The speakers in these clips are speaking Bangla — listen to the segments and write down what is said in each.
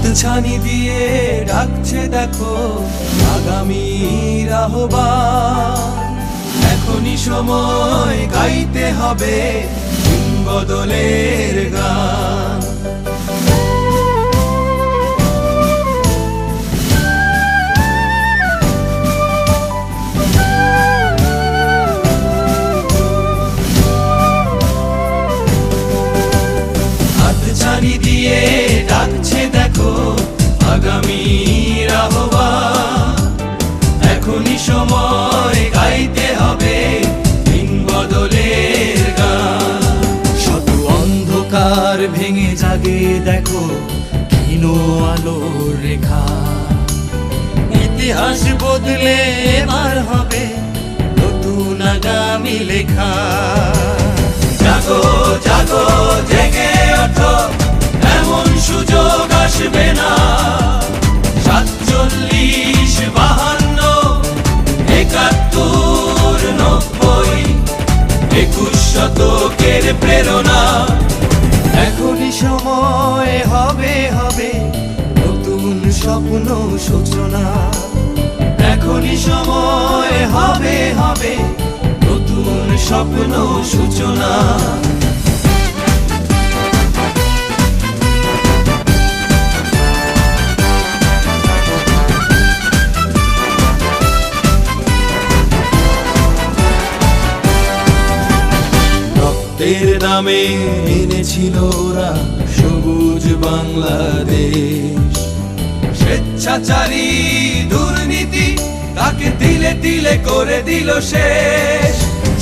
হাতছানি দিয়ে ডাকছে দেখো আগামীর আহ্বান। এখনই সময় গাইতে হবে বদলের গান। হাতছানি দিয়ে ডাকছে দেখো আগামীর আহ্বান। এখনই সময় গাইতে হবে বদলের গান। শত অন্ধকার ভেঙে জাগে দেখো ক্ষীণ আলোর রেখা। ইতিহাস বদলে এবার হবে নতুন আগামী লেখা। জাগো জাগো জেগে ওঠো, এমন সুযোগ আসবে না। 47, 52, 71, 90, 21 শতকের প্রেরণা। এখনই সময় হবে হবে নতুন স্বপ্ন সূচনা। এখনই সময় হবে হবে নতুন স্বপ্ন সূচনা। রক্তের নামে এনেছিল ওরা সবুজ বাংলাদেশ। স্বেচ্ছাচারী দুর্নীতি তাকে তিলে তিলে করে দিল শেষ।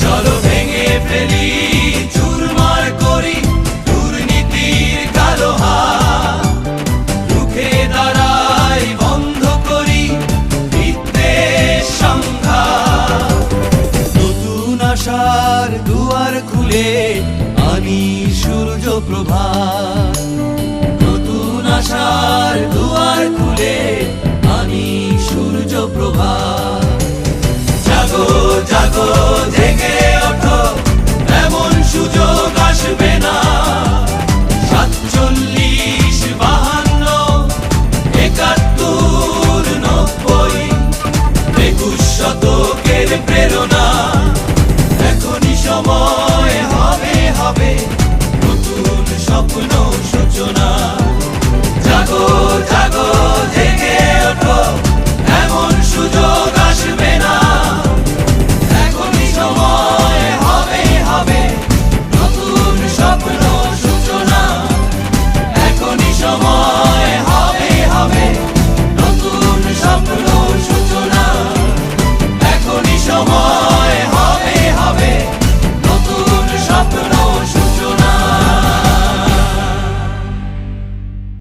চলো ভেঙে ফেলি চুরমার করি দুর্নীতির কালো হাত।